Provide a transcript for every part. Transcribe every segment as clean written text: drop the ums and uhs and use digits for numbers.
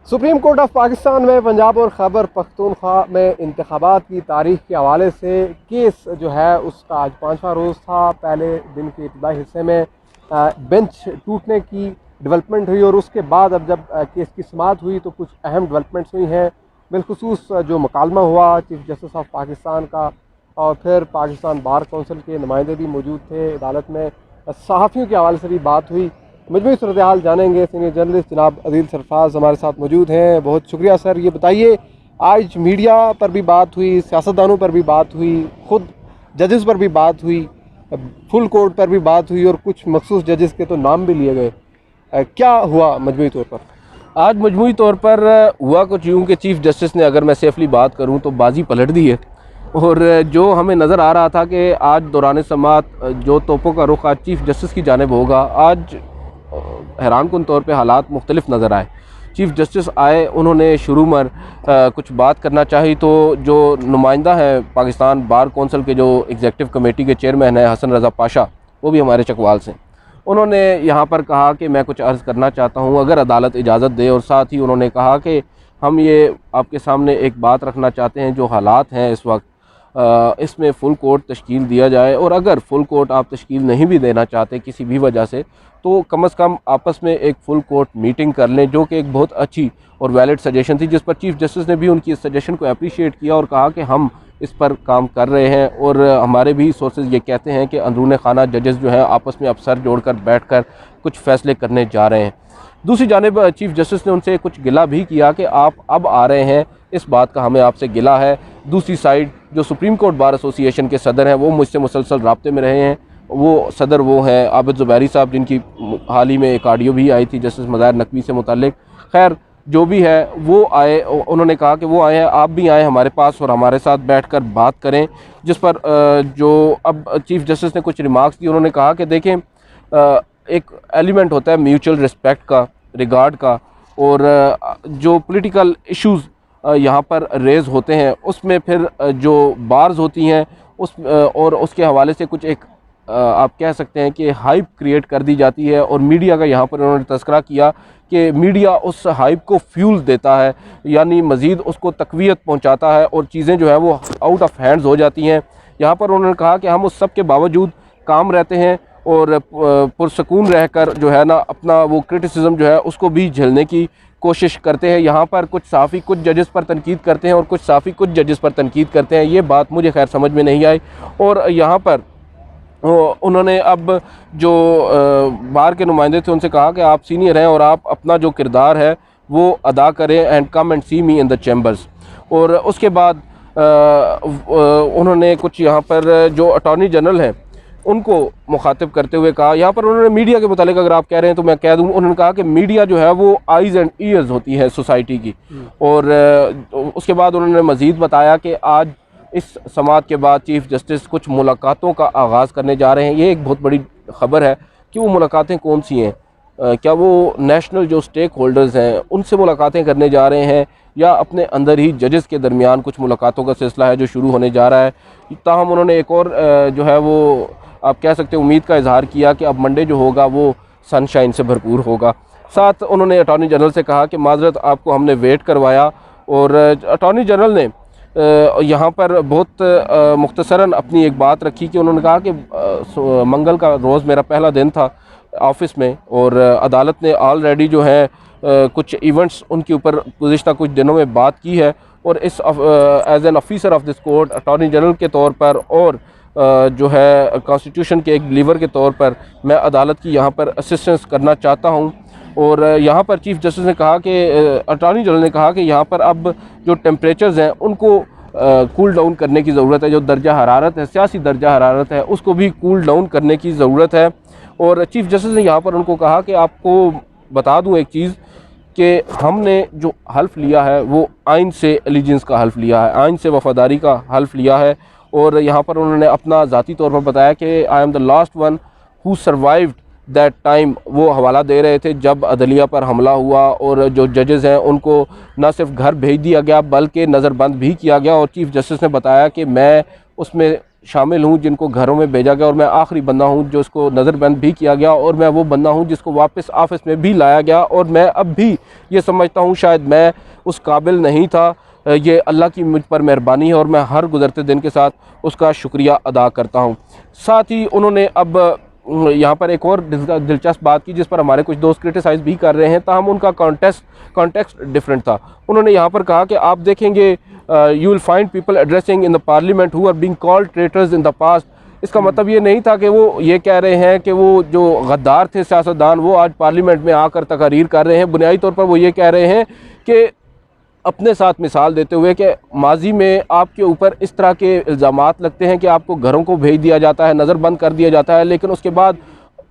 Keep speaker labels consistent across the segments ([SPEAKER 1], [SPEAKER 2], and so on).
[SPEAKER 1] Supreme court of Pakistan में पंजाब और खैबर पख्तूनख्वा में इंतखाबात की तारीख के हवाले से केस जो है उसका आज 5वां रोज़ था। पहले दिन के इब्तदाई हिस्से में बेंच टूटने की डेवलपमेंट हुई और उसके बाद अब जब केस की समाअत हुई तो कुछ अहम डेवलपमेंट्स हुई हैं। बिलखुसूस जो मुकालमा हुआ चीफ जस्टिस ऑफ पाकिस्तान का और फिर पाकिस्तान बार कौंसिल के नुमाइंदे भी मौजूद थे अदालत में, सहाफ़ियों के हवाले से भी बात हुई। मजमूई सूरत हाल जानेंगे। सीनियर जर्नलिस्ट जनाब अदील सरफराज हमारे साथ मौजूद हैं। बहुत शुक्रिया सर। ये बताइए, आज मीडिया पर भी बात हुई, सियासतदानों पर भी बात हुई, ख़ुद जजेस पर भी बात हुई, फुल कोर्ट पर भी बात हुई और कुछ मखसूस जजेस के तो नाम भी लिए गए। क्या हुआ मजमूई तौर पर?
[SPEAKER 2] आज मजमूई तौर पर हुआ कुछ यूँ कि चीफ़ जस्टिस ने, अगर मैं सेफली बात करूँ तो बाजी पलट दी है। और जो हमें नज़र आ रहा था कि आज दौरान समाअत जो तोपों का रुख आज चीफ़ जस्टिस की जानिब होगा, आज हैरानकुन तौर पे हालात मुख्तलिफ नज़र आए। चीफ़ जस्टिस आए, उन्होंने शुरू में कुछ बात करना चाही तो जो नुमाइंदा है पाकिस्तान बार कौंसिल के, जो एग्जीक्यूटिव कमेटी के चेयरमैन है हसन रज़ा पाशा, वो भी हमारे चकवाल से, उन्होंने यहाँ पर कहा कि मैं कुछ अर्ज़ करना चाहता हूँ अगर अदालत इजाज़त दे। और साथ ही उन्होंने कहा कि हम ये आपके सामने एक बात रखना चाहते हैं, जो हालात हैं इस वक्त इसमें फ़ुल कोर्ट तश्कील दिया जाए, और अगर फ़ुल कोर्ट आप तश्कील नहीं भी देना चाहते किसी भी वजह से, तो कम से कम आपस में एक फ़ुल कोर्ट मीटिंग कर लें, जो कि एक बहुत अच्छी और वैलिड सजेशन थी, जिस पर चीफ़ जस्टिस ने भी उनकी इस सजेशन को अप्रिशिएट किया और कहा कि हम इस पर काम कर रहे हैं। और हमारे भी सोर्सेज ये कहते हैं कि अंदरूनी खाना जजेस जो हैं आपस में अब सर जोड़कर बैठकर कुछ फ़ैसले करने जा रहे हैं। दूसरी जानिब चीफ़ जस्टिस ने उनसे कुछ गिला भी किया कि आप अब आ रहे हैं, इस बात का हमें आपसे गिला है। दूसरी साइड जो सुप्रीम कोर्ट बार एसोसिएशन के सदर हैं, वो मुझसे मुसलसल राब्ते में रहे हैं। वो सदर वो हैं आबिद ज़ुबैरी साहब, जिनकी हाल ही में एक ऑडियो भी आई थी जस्टिस मज़ाहिर नकवी से मुताल्लिक। खैर जो भी है वो आए, उन्होंने कहा कि वो आए हैं, आप भी आएँ हमारे पास और हमारे साथ बैठकर बात करें। जिस पर जो अब चीफ़ जस्टिस ने कुछ रिमार्क्स दिए। उन्होंने कहा कि देखें, एक एलिमेंट होता है म्यूचुअल रिस्पेक्ट का, रिगार्ड का, और जो पॉलिटिकल इश्यूज़ यहाँ पर रेज़ होते हैं उसमें फिर जो बार्स होती हैं उस और उसके हवाले से कुछ एक आप कह सकते हैं कि हाइप क्रिएट कर दी जाती है। और मीडिया का यहाँ पर उन्होंने तज़किरा किया कि मीडिया उस हाइप को फ्यूल देता है, यानी मज़ीद उसको तक़वियत पहुँचाता है और चीज़ें जो है वो आउट ऑफ हैंड्स हो जाती हैं। यहाँ पर उन्होंने कहा कि हम उस सब के बावजूद काम रहते हैं और पुरसकून रहकर जो है ना अपना वो क्रिटिसिज्म जो है उसको भी झेलने की कोशिश करते हैं। यहाँ पर कुछ साफ़ी कुछ जजेस पर तनकीद करते हैं और कुछ साफ़ी कुछ जजेस पर तनकीद करते हैं। ये बात मुझे खैर समझ में नहीं आई। और यहाँ पर उन्होंने अब जो बार के नुमाइंदे थे उनसे कहा कि आप सीनियर हैं और आप अपना जो किरदार है वो अदा करें, and come and see me in the chambers. और उसके बाद उन्होंने कुछ यहाँ पर जो अटॉर्नी जनरल हैं उनको मुखातिब करते हुए कहा, यहाँ पर उन्होंने मीडिया के मुतालिक अगर आप कह रहे हैं तो मैं कह दूँ, उन्होंने कहा कि मीडिया जो है वो आइज़ एंड ईयर्स होती है सोसाइटी की। और उसके बाद उन्होंने मज़ीद बताया कि आज इस समाअत के बाद चीफ़ जस्टिस कुछ मुलाकातों का आगाज़ करने जा रहे हैं। ये एक बहुत बड़ी ख़बर है कि वो मुलाकातें कौन सी हैं। क्या वो नेशनल जो स्टेक होल्डर्स हैं उनसे मुलाकातें करने जा रहे हैं, या अपने अंदर ही जजेस के दरमियान कुछ मुलाकातों का सिलसिला है जो शुरू होने जा रहा है। ताहम उन्होंने एक और जो है वो आप कह सकते हैं उम्मीद का इजहार किया कि अब मंडे जो होगा वो सनशाइन से भरपूर होगा। साथ उन्होंने अटॉर्नी जनरल से कहा कि माजरत आपको हमने वेट करवाया। और अटॉर्नी जनरल ने यहाँ पर बहुत मुख्तसरन अपनी एक बात रखी कि उन्होंने कहा कि मंगल का रोज़ मेरा पहला दिन था ऑफ़िस में, और अदालत ने ऑलरेडी जो है कुछ इवेंट्स उनके ऊपर गुज़िश्ता कुछ दिनों में बात की है। और इस as an officer of this court attorney general के तौर पर और जो है कॉन्स्टिट्यूशन के एक डिलीवर के तौर पर मैं अदालत की यहाँ पर असिस्टेंस करना चाहता हूँ। और यहाँ पर चीफ़ जस्टिस ने कहा कि अटॉर्नी जनरल ने कहा कि यहाँ पर अब जो टेम्परेचर्स हैं उनको कूल डाउन करने की ज़रूरत है। जो दर्जा हरारत है, सियासी दर्जा हरारत है, उसको भी कूल डाउन करने की ज़रूरत है। और चीफ़ जस्टिस ने यहाँ पर उनको कहा कि आपको बता दूँ एक चीज़ कि हमने जो हल्फ़ लिया है वो आइन से एलिजेंस का हल्फ़ लिया है, आइन से वफ़ादारी का हल्फ़ लिया है। और यहाँ पर उन्होंने अपना ज़ाती तौर पर बताया कि I am the last one who survived that time. वो हवाला दे रहे थे जब अदलिया पर हमला हुआ और जो जजेस हैं उनको न सिर्फ घर भेज दिया गया बल्कि नज़रबंद भी किया गया। और चीफ़ जस्टिस ने बताया कि मैं उसमें शामिल हूँ जिनको घरों में भेजा गया और मैं आखिरी बंदा हूँ जो उसको नज़रबंद भी किया गया, और मैं वो बंदा हूँ जिसको वापस ऑफिस में भी लाया गया, और मैं अब भी ये समझता हूँ शायद मैं उस काबिल नहीं था। ये अल्लाह की मुझ पर मेहरबानी है और मैं हर गुज़रते दिन के साथ उसका शुक्रिया अदा करता हूँ। साथ ही उन्होंने अब यहाँ पर एक और दिलचस्प बात की जिस पर हमारे कुछ दोस्त क्रिटिसाइज़ भी कर रहे हैं, ताहम उनका कॉन्टेक्स्ट डिफरेंट था। उन्होंने यहाँ पर कहा कि आप देखेंगे you will find people addressing in the parliament who are being called traitors in the past. इसका मतलब ये नहीं था कि वो ये कह रहे हैं कि वो जो गद्दार थे सियासतदान वो आज पार्लियामेंट में आकर तकारीर कर रहे हैं। बुनियादी तौर पर वो ये कह रहे हैं कि अपने साथ मिसाल देते हुए कि माजी में आपके ऊपर इस तरह के इल्ज़ामात लगते हैं कि आपको घरों को भेज दिया जाता है, नज़रबंद कर दिया जाता है, लेकिन उसके बाद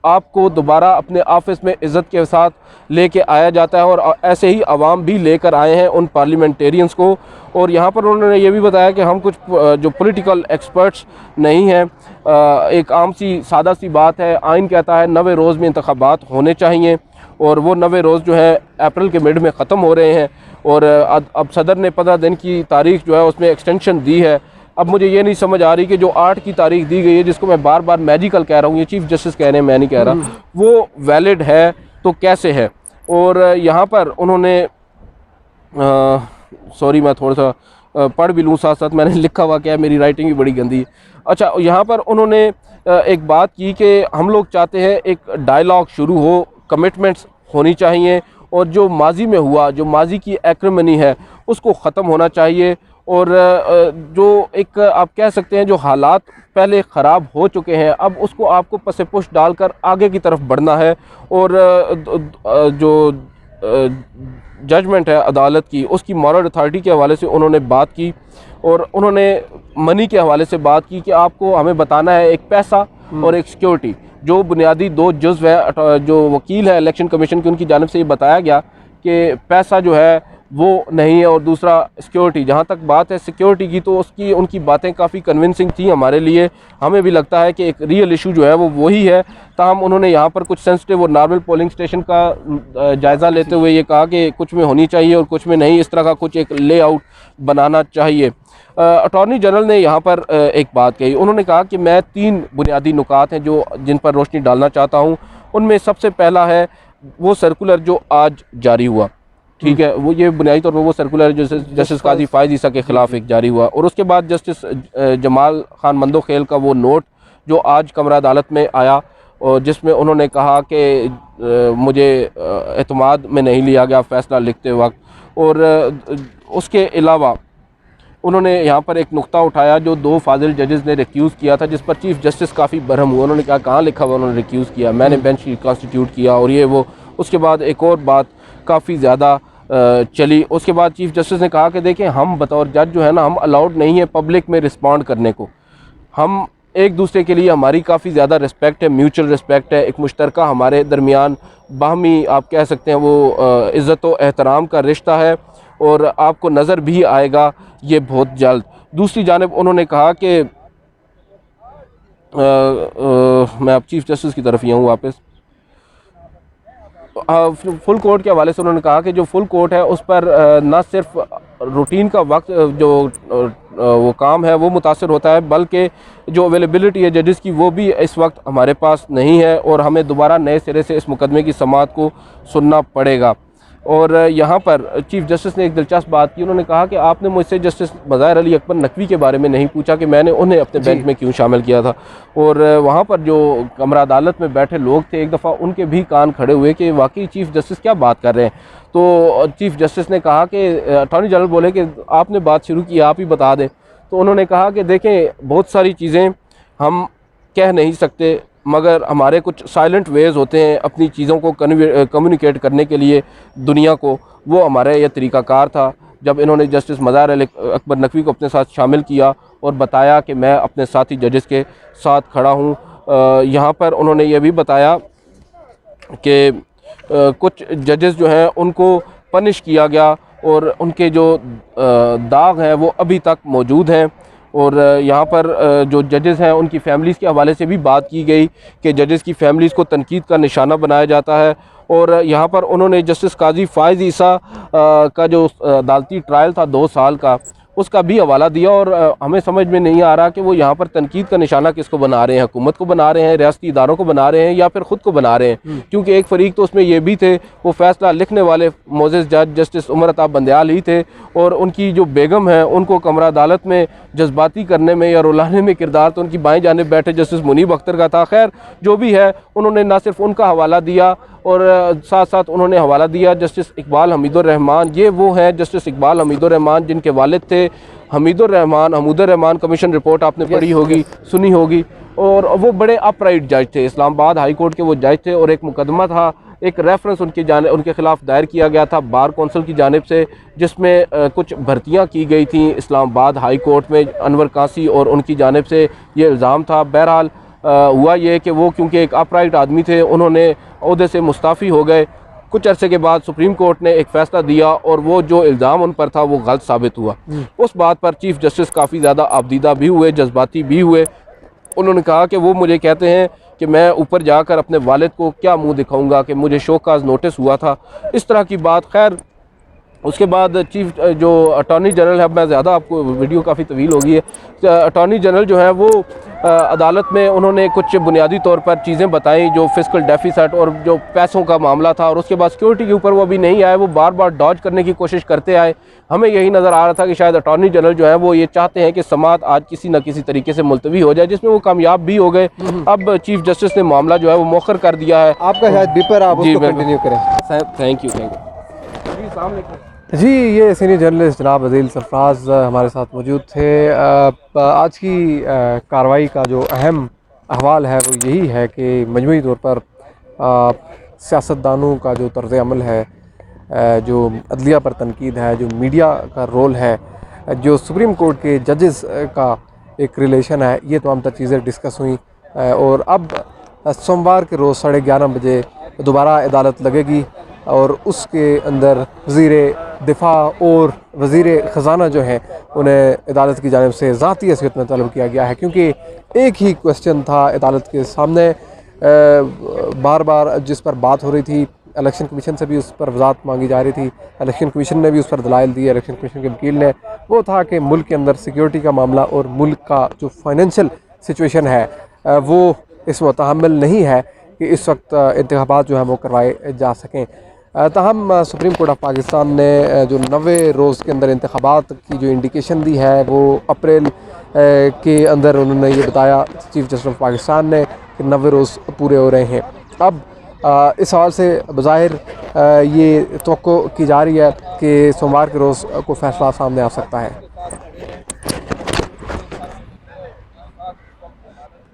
[SPEAKER 2] आपको दोबारा अपने ऑफिस में इज़्ज़त के साथ लेके आया जाता है, और ऐसे ही आवाम भी लेकर आए हैं उन पार्लियामेंटेरियंस को। और यहाँ पर उन्होंने ये भी बताया कि हम कुछ जो पॉलिटिकल एक्सपर्ट्स नहीं हैं, एक आम सी सादा सी बात है, आइन कहता है 90 रोज़ में इंतखाबात होने चाहिए, और वो 90 रोज़ जो है अप्रैल के मिड में ख़त्म हो रहे हैं, और अब सदर ने 15 दिन की तारीख जो है उसमें एक्सटेंशन दी है। अब मुझे ये नहीं समझ आ रही कि जो 8 की तारीख दी गई है, जिसको मैं बार बार मैजिकल कह रहा हूँ, ये चीफ़ जस्टिस कह रहे हैं, मैं नहीं कह रहा, वो वैलिड है तो कैसे है। और यहाँ पर उन्होंने सॉरी मैं थोड़ा सा पढ़ भी लूँ साथ साथ, मैंने लिखा हुआ क्या है, मेरी राइटिंग भी बड़ी गंदी है। अच्छा, यहाँ पर उन्होंने एक बात की कि हम लोग चाहते हैं एक डायलॉग शुरू हो, कमिटमेंट्स होनी चाहिए, और जो माजी में हुआ, जो माजी की एक्रिमनी है उसको ख़त्म होना चाहिए, और जो एक आप कह सकते हैं जो हालात पहले ख़राब हो चुके हैं अब उसको आपको पसे पुश डालकर आगे की तरफ बढ़ना है। और जो जजमेंट है अदालत की उसकी मॉरल अथॉरिटी के हवाले से उन्होंने बात की, और उन्होंने मनी के हवाले से बात की कि आपको हमें बताना है एक पैसा और एक सिक्योरिटी, जो बुनियादी दो जुज़्व है। जो वकील है इलेक्शन कमीशन की, उनकी जानिब से ये बताया गया कि पैसा जो है वो नहीं है, और दूसरा सिक्योरिटी। जहाँ तक बात है सिक्योरिटी की, तो उसकी उनकी बातें काफ़ी कन्विंसिंग थी हमारे लिए, हमें भी लगता है कि एक रियल इशू जो है वो वही है। ताहम उन्होंने यहाँ पर कुछ सेंसिटिव और नॉर्मल पोलिंग स्टेशन का जायज़ा लेते हुए ये कहा कि कुछ में होनी चाहिए और कुछ में नहीं, इस तरह का कुछ एक लेआउट बनाना चाहिए। अटॉर्नी जनरल ने यहाँ पर एक बात कही, उन्होंने कहा कि मैं 3 बुनियादी नुकात हैं जो जिन पर रोशनी डालना चाहता हूँ। उनमें सबसे पहला है वो सर्कुलर जो आज जारी हुआ, ठीक है, वो ये बुनियादी तौर पर वो सर्कुलर जो जस्टिस काजी फायज़ ईसा के ख़िलाफ़ एक जारी हुआ, और उसके बाद जस्टिस जमाल खान मंदोखेल का वो नोट जो आज कमरा अदालत में आया, और जिसमें उन्होंने कहा कि मुझे एतमाद में नहीं लिया गया फ़ैसला लिखते वक्त। और उसके अलावा उन्होंने यहाँ पर एक नुक्ता उठाया जो 2 फाजिल जजेस ने रिक्यूज़ किया था, जिस पर चीफ़ जस्टिस काफ़ी बरहम हुआ। उन्होंने कहा कहाँ लिखा हुआ उन्होंने रिक्यूज़ किया, मैंने बेंच कॉन्स्टिट्यूट किया और ये वो। उसके बाद एक और बात काफ़ी ज़्यादा चली, उसके बाद चीफ़ जस्टिस ने कहा कि देखें हम बतौर जज जो है ना, हम अलाउड नहीं है पब्लिक में रिस्पॉन्ड करने को। हम एक दूसरे के लिए हमारी काफ़ी ज़्यादा रिस्पेक्ट है, म्यूचुअल रिस्पेक्ट है, एक मुश्तरका हमारे दरमियान बाहमी आप कह सकते हैं वो इज़्ज़त व एहतराम का रिश्ता है, और आपको नज़र भी आएगा ये बहुत जल्द। दूसरी जानिब उन्होंने कहा कि मैं अब चीफ़ जस्टिस की तरफ ही हूँ वापस। फुल कोर्ट के हवाले से उन्होंने कहा कि जो फुल कोर्ट है उस पर न सिर्फ रूटीन का वक्त जो वो काम है वो मुतासर होता है, बल्कि जो अवेलेबिलिटी है जजेस की वो भी इस वक्त हमारे पास नहीं है, और हमें दोबारा नए सिरे से इस मुकदमे की समाअत को सुनना पड़ेगा। और यहाँ पर चीफ़ जस्टिस ने एक दिलचस्प बात की, उन्होंने कहा कि आपने मुझसे जस्टिस मज़ाहिर अली अकबर नकवी के बारे में नहीं पूछा कि मैंने उन्हें अपने बेंच में क्यों शामिल किया था। और वहाँ पर जो कमरा अदालत में बैठे लोग थे, एक दफ़ा उनके भी कान खड़े हुए कि वाकई चीफ़ जस्टिस क्या बात कर रहे हैं। तो चीफ़ जस्टिस ने कहा कि अटॉर्नी जनरल बोले कि आपने बात शुरू की, आप ही बता दें। तो उन्होंने कहा कि देखें बहुत सारी चीज़ें हम कह नहीं सकते, मगर हमारे कुछ साइलेंट वेज़ होते हैं अपनी चीज़ों को कम्युनिकेट करने के लिए दुनिया को, वो हमारा यह तरीक़ाकार था। जब इन्होंने जस्टिस मज़ाहिर अली अकबर नकवी को अपने साथ शामिल किया और बताया कि मैं अपने साथी जजेस के साथ खड़ा हूँ, यहाँ पर उन्होंने ये भी बताया कि कुछ जजेस जो हैं उनको पनिश किया गया और उनके जो दाग हैं वो अभी तक मौजूद हैं। और यहाँ पर जो जजेस हैं उनकी फ़ैमिलीज़ के हवाले से भी बात की गई कि जजेस की फ़ैमिलीज़ को तनकीद का निशाना बनाया जाता है। और यहाँ पर उन्होंने जस्टिस काजी फायज़ ईसा का जो अदालती ट्रायल था 2 साल का, उसका भी हवाला दिया। और हमें समझ में नहीं आ रहा कि वो यहाँ पर तनकीद का निशाना किसको बना रहे हैं, हुकूमत को बना रहे हैं, रियासती इदारों को बना रहे हैं, या फिर ख़ुद को बना रहे हैं। क्योंकि एक फरीक तो उसमें ये भी थे, वो फैसला लिखने वाले मोअज़्ज़ज़ जज जस्टिस उमर अताब बंदयाल ही थे, और उनकी जो बेगम है उनको कमरा अदालत में जज्बाती करने में या रुलाने में किरदार तो उनकी बाएं जानिब बैठे जस्टिस मुनीब अख्तर का था। खैर जो भी है, उन्होंने ना सिर्फ उनका हवाला दिया और साथ साथ उन्होंने हवाला दिया जस्टिस इकबाल हमीदुर रहमान। ये वो हैं जस्टिस इकबाल हमीदुर रहमान जिनके वालिद थे हमीदुर रहमान। कमीशन रिपोर्ट आपने पढ़ी होगी, सुनी होगी, और वो बड़े अपराइट जज थे, इस्लामाबाद हाई कोर्ट के वो जज थे। और एक मुकदमा था, एक रेफरेंस उनके ख़िलाफ़ दायर किया गया था बार कौंसिल की जानिब से, जिसमें कुछ भर्तियां की गई थी इस्लामाबाद हाई कोर्ट में अनवर कासी, और उनकी जानिब से ये इल्ज़ाम था। बहरहाल हुआ ये कि वो क्योंकि एक अपराइट आदमी थे, उन्होंने ओहदे से मुस्ताफ़ी हो गए। कुछ अरसे के बाद सुप्रीम कोर्ट ने एक फ़ैसला दिया और वो जो इल्ज़ाम उन पर था वो गलत साबित हुआ। उस बात पर चीफ़ जस्टिस काफ़ी ज़्यादा आबदीदा भी हुए, जज्बाती भी हुए। उन्होंने कहा कि वो मुझे कहते हैं कि मैं ऊपर जाकर अपने वालिद को क्या मुंह दिखाऊंगा कि मुझे शोकाज नोटिस हुआ था, इस तरह की बात। खैर उसके बाद चीफ जो अटॉर्नी जनरल है, मैं ज़्यादा आपको वीडियो काफ़ी तवील हो गई है, अटॉर्नी जनरल जो है वो अदालत में उन्होंने कुछ बुनियादी तौर पर चीज़ें बताई, जो फिस्कल डेफिसिट और जो पैसों का मामला था, और उसके बाद सिक्योरिटी के ऊपर वो अभी नहीं आए, वो बार बार डॉज करने की कोशिश करते आए। हमें यही नज़र आ रहा था कि शायद अटॉर्नी जनरल जो है वो ये चाहते हैं कि समाअत आज किसी न किसी तरीके से मुलतवी हो जाए, जिसमें वो कामयाब भी हो गए। अब चीफ जस्टिस ने मामला जो है वो मौखर कर दिया है।
[SPEAKER 1] आपका शायद बीपर, आप उसको कंटिन्यू करें।
[SPEAKER 2] Thank you.
[SPEAKER 1] जी, ये सीनियर जर्नलिस्ट जनाब अदील सरफराज हमारे साथ मौजूद थे। आज की कार्रवाई का जो अहम अहवाल है वो यही है कि मजमूई तौर पर सियासतदानों का जो तर्ज़ अमल है, जो अदलिया पर तनकीद है, जो मीडिया का रोल है, जो सुप्रीम कोर्ट के जजेस का एक रिलेशन है, ये तमाम तर चीज़ें डिस्कस हुई। और अब सोमवार के रोज़ 11:30 बजे दोबारा अदालत लगेगी और उसके अंदर वज़ीर दिफा और वज़ीर ख़जाना जो हैं उन्हें अदालत की जानिब से ज़ाती हैसियत में तलब किया गया है, क्योंकि एक ही क्वेश्चन था अदालत के सामने, बार बार जिस पर बात हो रही थी। इलेक्शन कमीशन से भी उस पर वजाहत मांगी जा रही थी, इलेक्शन कमीशन ने भी उस पर दलाइल दिए, इलेक्शन कमीशन के वकील ने, वो था कि मुल्क के अंदर सिक्योरिटी का मामला और मुल्क का जो फाइनेंशियल सिचुएशन है वो इस मुतहम्मिल नहीं है कि इस वक्त इंतखाबात जो हैं वो करवाए जा सकें। ताहम सुप्रीम कोर्ट ऑफ पाकिस्तान ने जो 90 रोज़ के अंदर इंतखाबात की जो इंडिकेशन दी है वो अप्रैल के अंदर उन्होंने ये बताया चीफ जस्टिस ऑफ पाकिस्तान ने कि 90 रोज़ पूरे हो रहे हैं। अब इस हवाले से बज़ाहिर ये तवक्को की जा रही है कि सोमवार के रोज़ कोई फ़ैसला सामने आ सकता है।